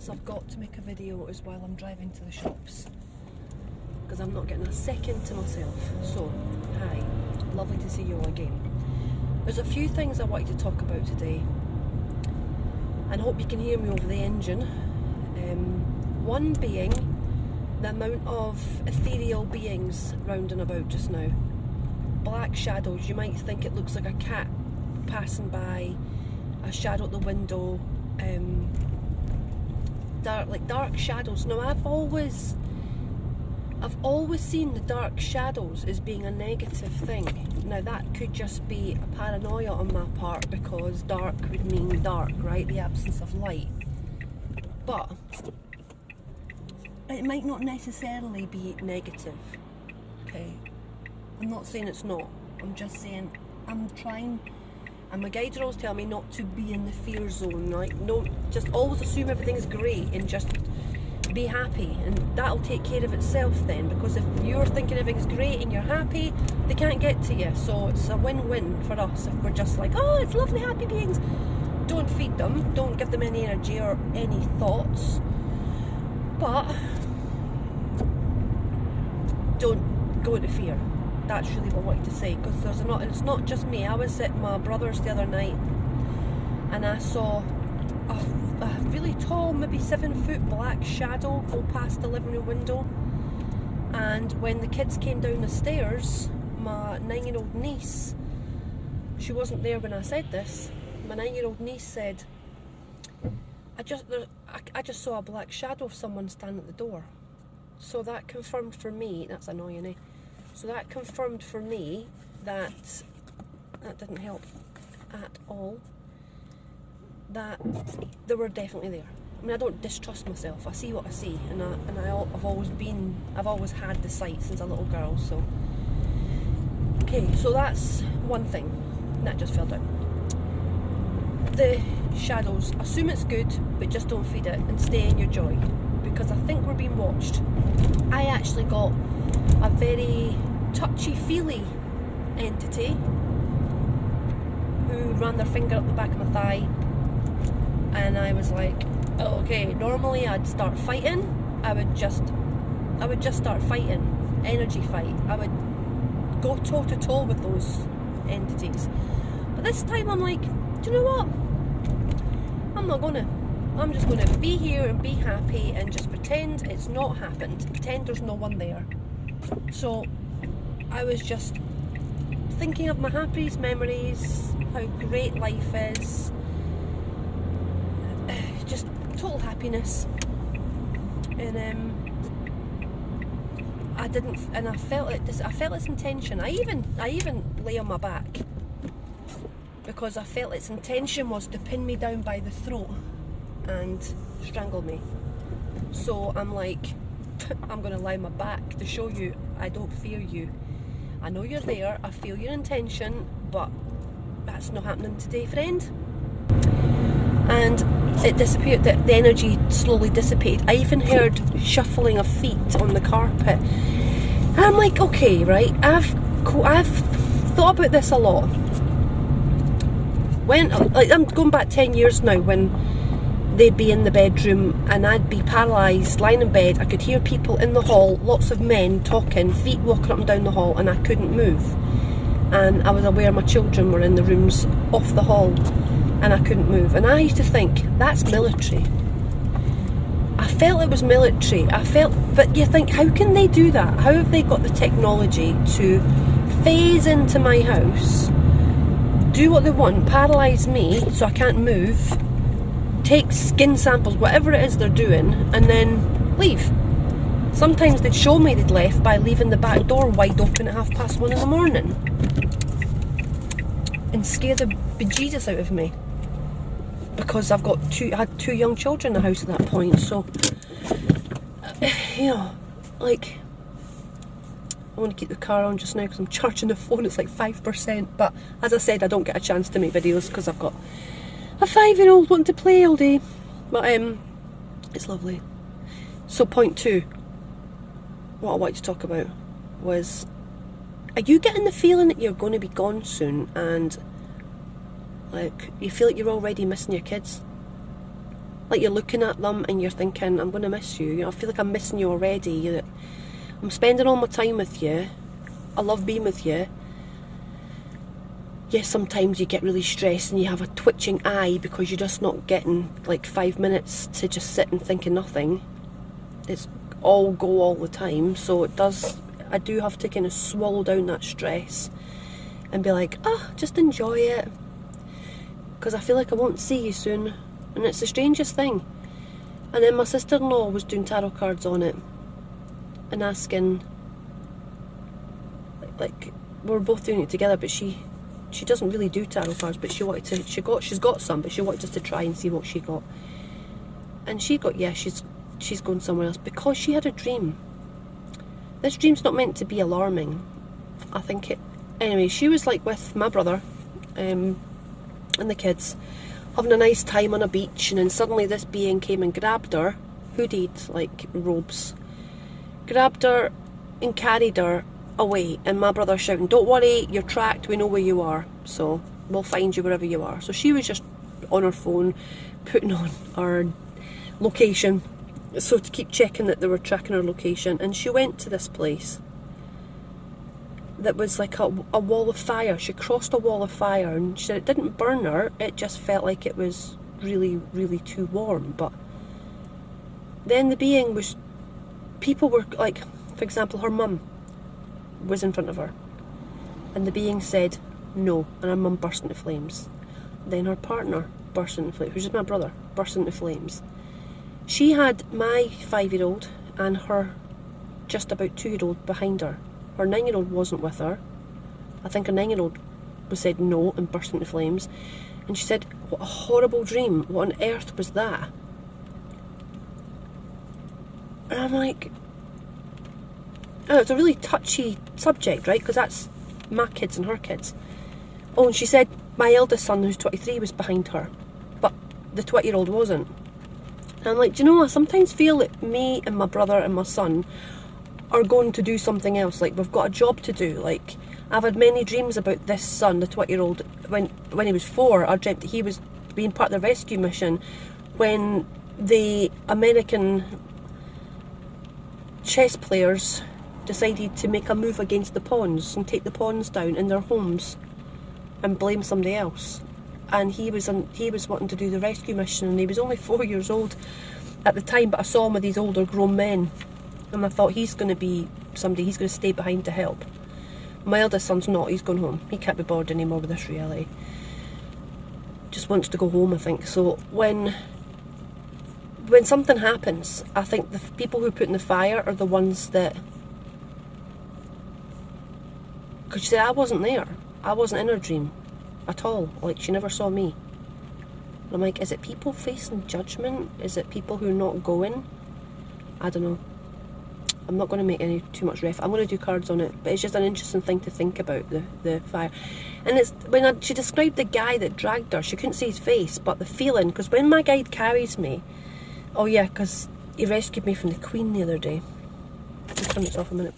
chance I've got to make a video is while I'm driving to the shops, because I'm not getting a second to myself. So, hi, lovely to see you all again. There's a few things I wanted to talk about today, and I hope you can hear me over the engine. One being the amount of ethereal beings round and about just now. Black shadows. You might think it looks like a cat passing by, a shadow at the window, dark shadows. Now I've always seen the dark shadows as being a negative thing. Now that could just be a paranoia on my part, because dark would mean dark, right? The absence of light. But it might not necessarily be negative, okay? I'm not saying it's not. I'm just saying I'm trying, and my guides are always telling me not to be in the fear zone, like no, just always assume everything's great and just be happy, and that'll take care of itself then, because if you're thinking everything's great and you're happy, they can't get to you. So it's a win-win for us if we're just like, oh, it's lovely, happy beings. Don't feed them, don't give them any energy or any thoughts, but don't go into fear. That's really what I wanted to say, because it's not just me. I was at my brother's the other night and I saw a really tall, maybe 7-foot black shadow go past the living room window, and when the kids came down the stairs, my 9-year-old niece, she wasn't there when I said this, my 9-year-old niece said, I just saw a black shadow of someone standing at the door. So that confirmed for me, that's annoying, eh? So that confirmed for me that didn't help at all, that they were definitely there. I mean, I don't distrust myself. I see what I see, and I've always had the sight since a little girl. So, okay, so that's one thing. That just fell down. The shadows. Assume it's good, but just don't feed it, and stay in your joy, because I think we're being watched. I actually got a very touchy-feely entity who ran their finger up the back of my thigh, and I was like, oh, okay, normally I'd start fighting. I would just start fighting, energy fight. I would go toe to toe with those entities. But this time I'm like, do you know what? I'm just gonna be here and be happy and just pretend it's not happened. Pretend there's no one there. So I was just thinking of my happiest memories, how great life is, just total happiness. And I felt its intention. I even lay on my back, because I felt its intention was to pin me down by the throat and strangle me. So I'm like, I'm gonna lie on my back to show you I don't fear you. I know you're there, I feel your intention, but that's not happening today, friend. And it disappeared. The energy slowly dissipated. I even heard shuffling of feet on the carpet. And I'm like, okay, right, I've thought about this a lot. I'm going back 10 years now, when they'd be in the bedroom and I'd be paralysed, lying in bed. I could hear people in the hall, lots of men talking, feet walking up and down the hall, and I couldn't move. And I was aware my children were in the rooms off the hall and I couldn't move. And I used to think, that's military. I felt it was military. But you think, how can they do that? How have they got the technology to phase into my house, do what they want, paralyse me so I can't move, take skin samples, whatever it is they're doing, and then leave? Sometimes they'd show me they'd left by leaving the back door wide open at 1:30 in the morning and scare the bejesus out of me, because I had two young children in the house at that point. So, you know, like, I want to keep the car on just now because I'm charging the phone. It's like 5%, but as I said, I don't get a chance to make videos because I've got a 5-year-old wanting to play all day. But it's lovely. So point 2, what I wanted to talk about was, are you getting the feeling that you're going to be gone soon, and like you feel like you're already missing your kids? Like you're looking at them and you're thinking, I'm going to miss you. You know, I feel like I'm missing you already. I'm spending all my time with you. I love being with you. Yes, sometimes you get really stressed and you have a twitching eye because you're just not getting like 5 minutes to just sit and think of nothing. It's all go all the time, so I do have to kind of swallow down that stress and be like, just enjoy it, because I feel like I won't see you soon. And it's the strangest thing. And then my sister-in-law was doing tarot cards on it and asking, like we were both doing it together, but she doesn't really do tarot cards, but she's got some, but she wanted us to try and see what she got. And she got, she's going somewhere else because she had a dream. This dream's not meant to be alarming. I think it... Anyway, she was like with my brother and the kids, having a nice time on a beach, and then suddenly this being came and grabbed her, hooded like robes, grabbed her and carried her away, and my brother shouting, don't worry, you're tracked, we know where you are, so we'll find you wherever you are. So she was just on her phone putting on our location, so to keep checking that they were tracking her location. And she went to this place that was like a wall of fire. She crossed a wall of fire, and she said it didn't burn her, it just felt like it was really, really too warm. But then the being was, people were like, for example, her mum was in front of her, and the being said no, and her mum burst into flames. Then her partner burst into flames, which is my brother, burst into flames. She had my 5-year-old and her just about 2-year-old behind her. Her 9-year-old wasn't with her. I think her 9-year-old was said no and burst into flames. And she said, what a horrible dream, what on earth was that? And I'm like, oh, it's a really touchy subject, right? Because that's my kids and her kids. Oh, and she said my eldest son, who's 23, was behind her, but the 20-year-old wasn't. And I'm like, do you know, I sometimes feel that me and my brother and my son are going to do something else. Like, we've got a job to do. Like, I've had many dreams about this son, the 20-year-old. When he was 4, I dreamt that he was being part of the rescue mission when the American chess players decided to make a move against the pawns and take the pawns down in their homes and blame somebody else. And he was wanting to do the rescue mission, and he was only 4 years old at the time, but I saw him with these older grown men, and I thought, he's going to be somebody, he's going to stay behind to help. My eldest son's not, he's gone home. He can't be bothered anymore with this reality. Just wants to go home, I think. So when something happens, I think the people who put in the fire are the ones that... Because she said, I wasn't there. I wasn't in her dream at all. Like, she never saw me. And I'm like, is it people facing judgment? Is it people who are not going? I don't know. I'm not going to make any too much I'm going to do cards on it, but it's just an interesting thing to think about, the fire. And it's when she described the guy that dragged her, she couldn't see his face, but the feeling, because when my guide carries me, oh yeah, because he rescued me from the Queen the other day. I'll turn this off a minute.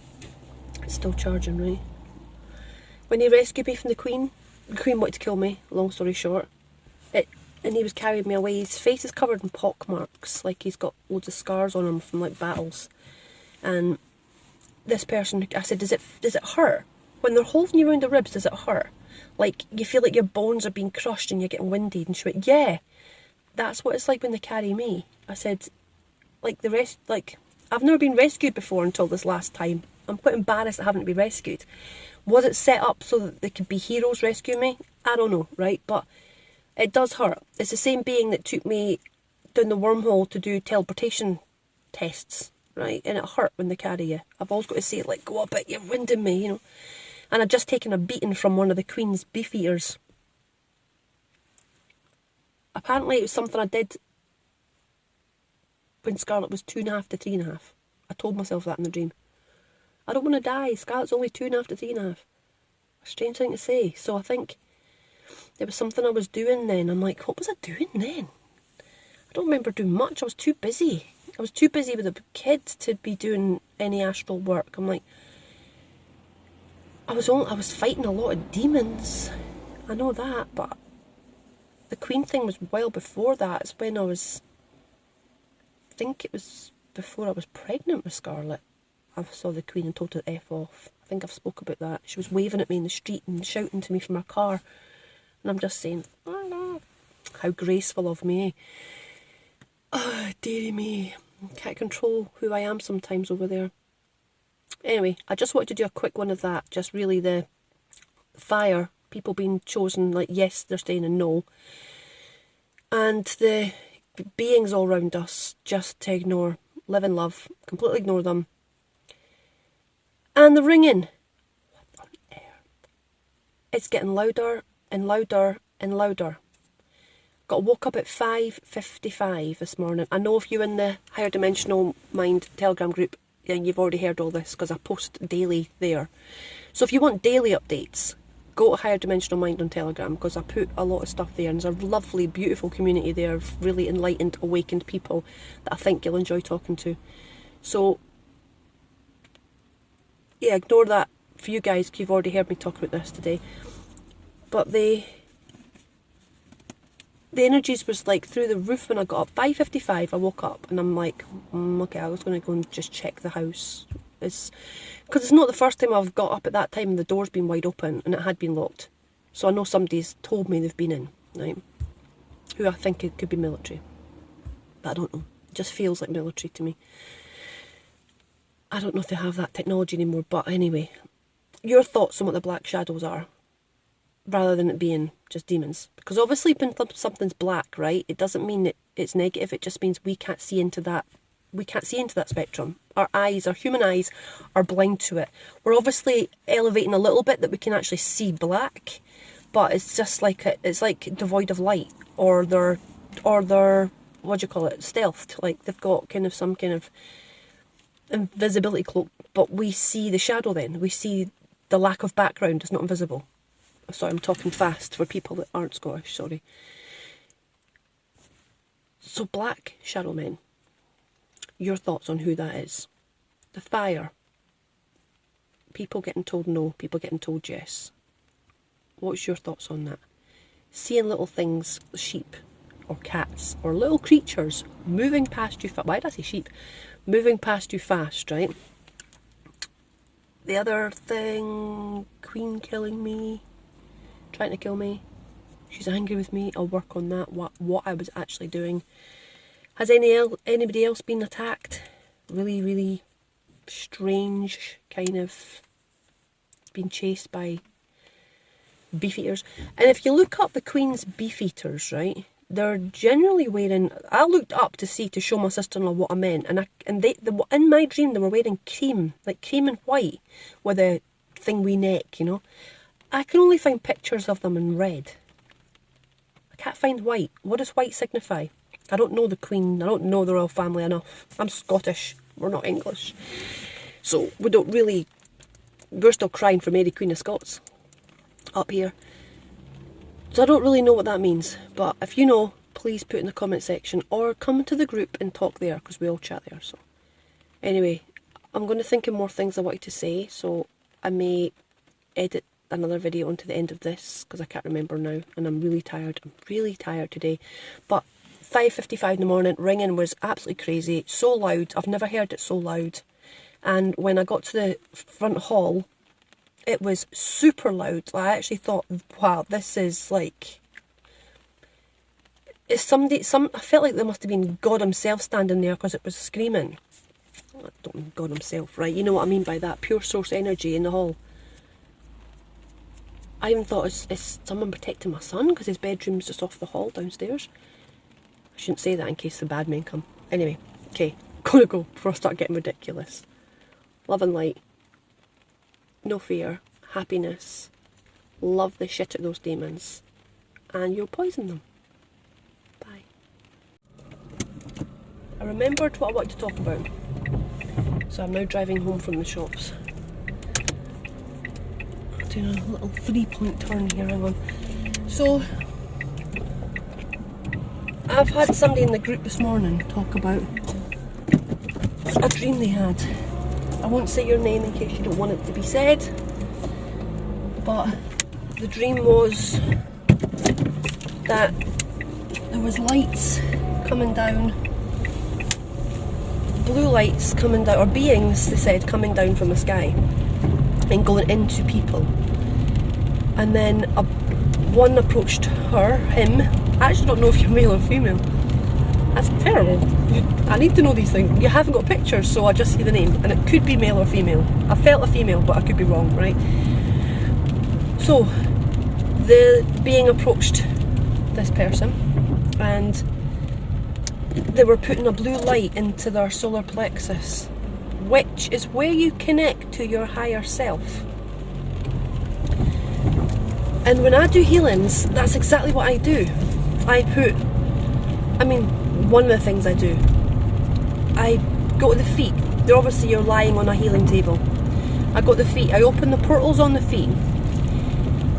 It's still charging, right? When he rescued me from the Queen wanted to kill me, long story short. And he was carrying me away. His face is covered in pock marks, like he's got loads of scars on him from like battles. And this person, I said, does it hurt? When they're holding you around the ribs, does it hurt? Like, you feel like your bones are being crushed and you're getting winded? And she went, yeah, that's what it's like when they carry me. I said, like I've never been rescued before until this last time. I'm quite embarrassed I haven't been rescued. Was it set up so that there could be heroes rescue me? I don't know, right? But it does hurt. It's the same being that took me down the wormhole to do teleportation tests, right? And it hurt when they carry you. I've always got to say, like, go up it, you're winding me, you know. And I'd just taken a beating from one of the Queen's beef eaters. Apparently it was something I did when Scarlett was 2.5 to 3.5. I told myself that in the dream. I don't want to die. Scarlett's only 2.5 to 3.5. A strange thing to say. So I think there was something I was doing then. I'm like, what was I doing then? I don't remember doing much. I was too busy. I was too busy with the kids to be doing any astral work. I'm like, I was fighting a lot of demons. I know that, but the Queen thing was well before that. It's when I was think it was before I was pregnant with Scarlett. I saw the Queen and told her to F off. I think I've spoke about that. She was waving at me in the street and shouting to me from her car. And I'm just saying, oh, how graceful of me. Oh, dearie me. Can't control who I am sometimes over there. Anyway, I just wanted to do a quick one of that. Just really the fire, people being chosen like yes, they're staying, and no. And the beings all around us, just to ignore, live in love, completely ignore them. And the ringing. What on earth? It's getting louder and louder and louder. Got woke up at 5:55 this morning. I know if you're in the Higher Dimensional Mind Telegram group, then you've already heard all this because I post daily there. So if you want daily updates, go to Higher Dimensional Mind on Telegram because I put a lot of stuff there, and there's a lovely, beautiful community there of really enlightened, awakened people that I think you'll enjoy talking to. So, yeah, ignore that for you guys because you've already heard me talk about this today. But the energies was like through the roof when I got up. 5:55 I woke up and I'm like, okay, I was going to go and just check the house. Because it's not the first time I've got up at that time and the door's been wide open and it had been locked. So I know somebody's told me they've been in, right? Who I think it could be military. But I don't know. It just feels like military to me. I don't know if they have that technology anymore, but anyway. Your thoughts on what the black shadows are, rather than it being just demons. Because obviously when something's black, right, it doesn't mean that it's negative, it just means we can't see into that. We can't see into that spectrum. Our eyes, our human eyes, are blind to it. We're obviously elevating a little bit that we can actually see black, but it's just like it's like devoid of light, or they're what do you call it, stealthed. Like they've got kind of some kind of invisibility cloak, but we see the shadow. Then we see the lack of background is not invisible. Sorry, I'm talking fast for people that aren't Scottish. Sorry. So black shadow men. Your thoughts on who that is? The fire. People getting told no, people getting told yes. What's your thoughts on that? Seeing little things, sheep or cats or little creatures moving past you fast. Why did I say sheep? Moving past you fast, right? The other thing, Queen killing me, trying to kill me. She's angry with me. I'll work on that, what I was actually doing. Has anybody else been attacked? Really, really strange, kind of being chased by beefeaters. And if you look up the Queen's beefeaters, right, they're generally wearing, I looked up to show my sister-in-law what I meant, and they in my dream they were wearing cream, like cream and white, with a thingy neck, you know. I can only find pictures of them in red. I can't find white. What does white signify? I don't know the Queen. I don't know the royal family enough. I'm Scottish. We're not English. So we're still crying for Mary Queen of Scots up here. So I don't really know what that means. But if you know, please put in the comment section or come to the group and talk there because we all chat there. So anyway, I'm going to think of more things I wanted to say. So I may edit another video onto the end of this because I can't remember now and I'm really tired. I'm really tired today. But 5:55 in the morning, ringing was absolutely crazy, so loud. I've never heard it so loud. And when I got to the front hall, it was super loud. I actually thought, wow, this is like, I felt like there must have been God himself standing there because it was screaming. I don't mean God himself, right? You know what I mean by that, pure source energy in the hall. I even thought, is someone protecting my son because his bedroom's just off the hall downstairs? I shouldn't say that in case the bad men come. Anyway, okay, gotta go before I start getting ridiculous. Love and light. No fear. Happiness. Love the shit out of those demons. And you'll poison them. Bye. I remembered what I wanted to talk about. So I'm now driving home from the shops. I'm doing a little 3-point turn here, hang on. So I've had somebody in the group this morning talk about a dream they had. I won't say your name in case you don't want it to be said, but the dream was that there was lights coming down blue lights coming down, or beings, they said, coming down from the sky and going into people. And then one approached him. I actually don't know if you're male or female. That's terrible. I need to know these things. You haven't got pictures, so I just see the name, and it could be male or female. I felt a female, but I could be wrong, right? So the being approached this person, and they were putting a blue light into their solar plexus, which is where you connect to your higher self. And when I do healings, that's exactly what I do. One of the things I do, I go to the feet. Obviously you're lying on a healing table. I go to the feet, I open the portals on the feet,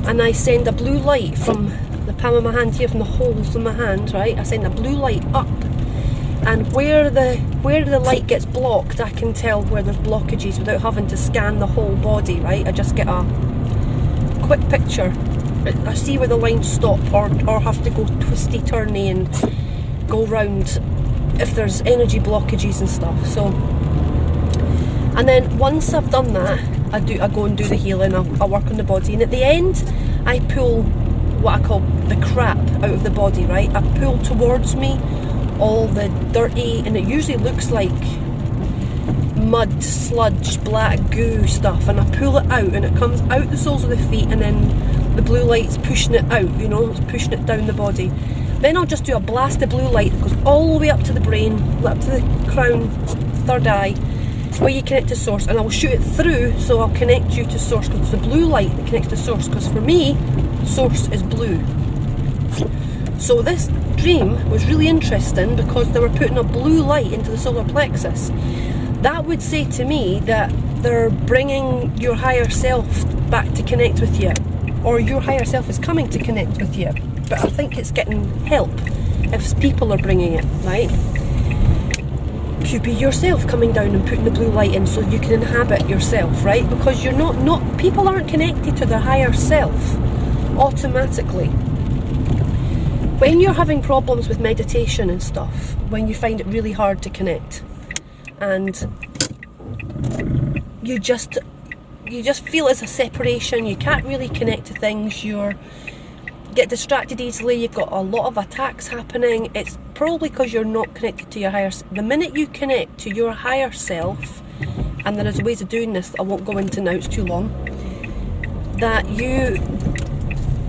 and I send a blue light from the palm of my hand here, from the holes in my hand, right? I send a blue light up, and where the light gets blocked, I can tell where there's blockages without having to scan the whole body, right? I just get a quick picture. I see where the lines stop, or have to go twisty turny and go round if there's energy blockages and stuff. So, and then once I've done that, I go and do the healing. I work on the body, and at the end I pull what I call the crap out of the body, right? I pull towards me all the dirty, and it usually looks like mud, sludge, black goo stuff, and I pull it out, and it comes out the soles of the feet, and then the blue light's pushing it out, it's pushing it down the body. Then I'll just do a blast of blue light that goes all the way up to the brain, up to the crown, third eye, where you connect to source, and I will shoot it through, so I'll connect you to source, because it's the blue light that connects to source, because for me, source is blue. So this dream was really interesting because they were putting a blue light into the solar plexus. That would say to me that they're bringing your higher self back to connect with you, or your higher self is coming to connect with you. But I think it's getting help if people are bringing it, right? Could be yourself coming down and putting the blue light in so you can inhabit yourself, right? Because you're not people aren't connected to their higher self automatically. When you're having problems with meditation and stuff, when you find it really hard to connect, and you just feel it's a separation, you can't really connect to things, you get distracted easily, you've got a lot of attacks happening, it's probably because you're not connected to your higher self. The minute you connect to your higher self, and there is ways of doing this that I won't go into now, it's too long, that you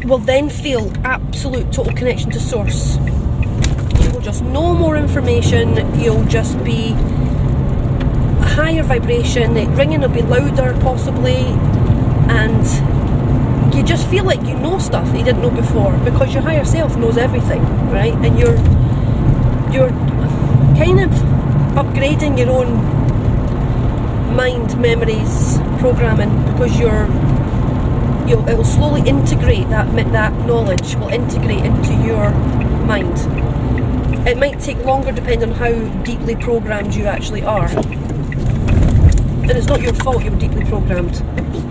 will then feel absolute total connection to source. You will just know more information, you'll just be a higher vibration, the ringing will be louder possibly, and you just feel like you know stuff that you didn't know before, because your higher self knows everything, right? And you're kind of upgrading your own mind, memories, programming, because it'll slowly integrate that knowledge will integrate into your mind. It might take longer depending on how deeply programmed you actually are. And it's not your fault you were deeply programmed.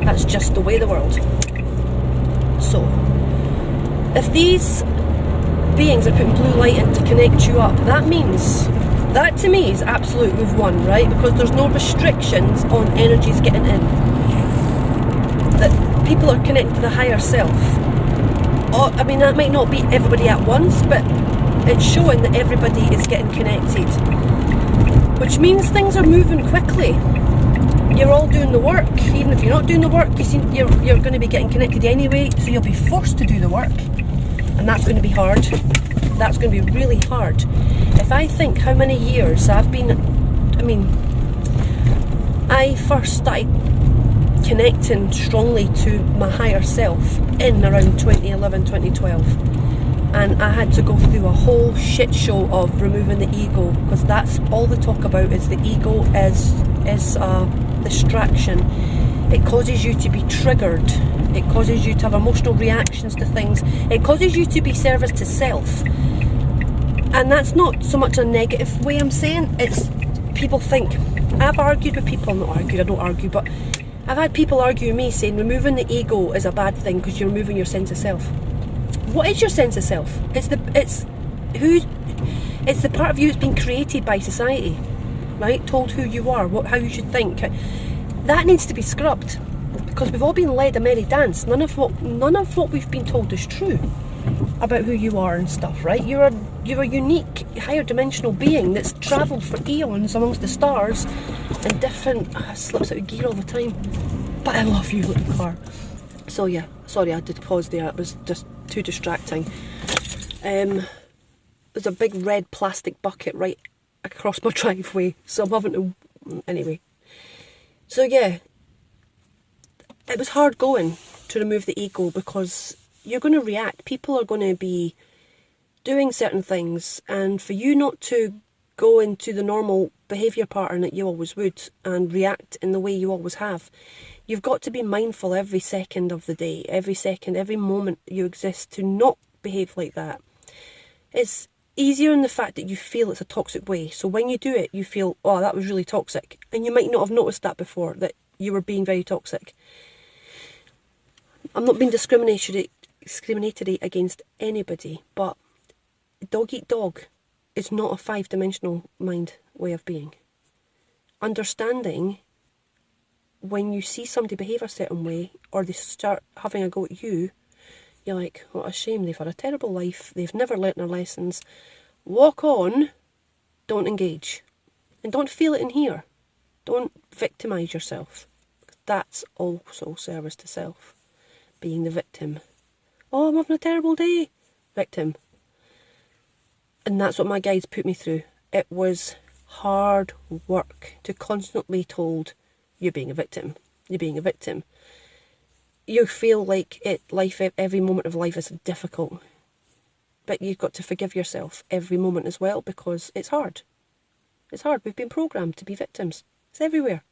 That's just the way of the world. So, if these beings are putting blue light in to connect you up, that to me is absolute we've won, right? Because there's no restrictions on energies getting in. That people are connected to the higher self. That might not be everybody at once, but it's showing that everybody is getting connected, which means things are moving quickly. You're all doing the work. Even if you're not doing the work, you're going to be getting connected anyway, so you'll be forced to do the work, and that's going to be hard. That's going to be really hard. If I think how many years I've been, I first started connecting strongly to my higher self in around 2011, 2012, and I had to go through a whole shit show of removing the ego, because that's all they talk about, is the ego is a distraction. It causes you to be triggered, it causes you to have emotional reactions to things, it causes you to be service to self. And that's not so much a negative way I'm saying, it's people think, I've argued with people, I don't argue, but I've had people argue with me saying removing the ego is a bad thing because you're removing your sense of self. What is your sense of self? It's the part of you that's been created by society. right? Told who you are, how you should think. That needs to be scrubbed, because we've all been led a merry dance. None of what we've been told is true about who you are and stuff, right? You're a unique, higher dimensional being that's travelled for eons amongst the stars in different... slips out of gear all the time. But I love you, little car. So yeah, sorry I did pause there, it was just too distracting. There's a big red plastic bucket right across my driveway, so I'm having to... Anyway. So yeah, it was hard going to remove the ego, because you're going to react. People are going to be doing certain things, and for you not to go into the normal behaviour pattern that you always would and react in the way you always have, you've got to be mindful every second of the day, every second, every moment you exist, to not behave like that. It's easier in the fact that you feel it's a toxic way. So when you do it, you feel, oh, that was really toxic. And you might not have noticed that before, that you were being very toxic. I'm not being discriminatory against anybody, but dog eat dog is not a 5-dimensional mind way of being. Understanding when you see somebody behave a certain way, or they start having a go at you, you're like, what a shame, they've had a terrible life, they've never learnt their lessons. Walk on, don't engage. And don't feel it in here. Don't victimise yourself. That's also service to self. Being the victim. Oh, I'm having a terrible day. Victim. And that's what my guides put me through. It was hard work to constantly told, you're being a victim. You're being a victim. You feel like every moment of life is difficult. But you've got to forgive yourself every moment as well, because it's hard. It's hard. We've been programmed to be victims. It's everywhere.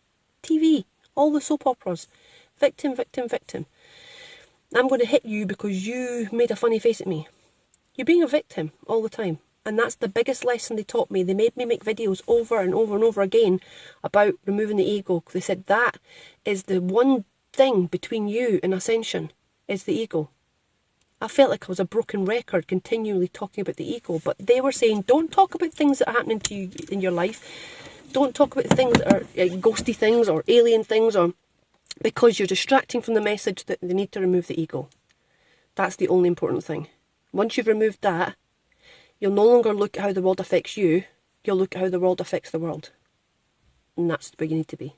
TV, all the soap operas. Victim, victim, victim. I'm going to hit you because you made a funny face at me. You're being a victim all the time. And that's the biggest lesson they taught me. They made me make videos over and over and over again about removing the ego. They said that is the one thing between you and ascension, is the ego. I felt like I was a broken record continually talking about the ego, but they were saying, don't talk about things that are happening to you in your life. Don't talk about things that are ghosty things or alien things, or because you're distracting from the message that they need to remove the ego. That's the only important thing. Once you've removed that, you'll no longer look at how the world affects you, you'll look at how the world affects the world. And that's where you need to be.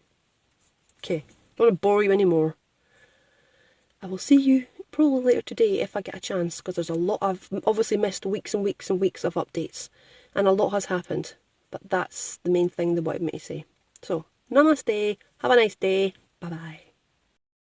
Okay, don't want to bore you anymore. I will see you probably later today if I get a chance, because there's a lot. I've obviously missed weeks and weeks and weeks of updates, and a lot has happened, but that's the main thing they wanted me to say. So, namaste, have a nice day, bye bye.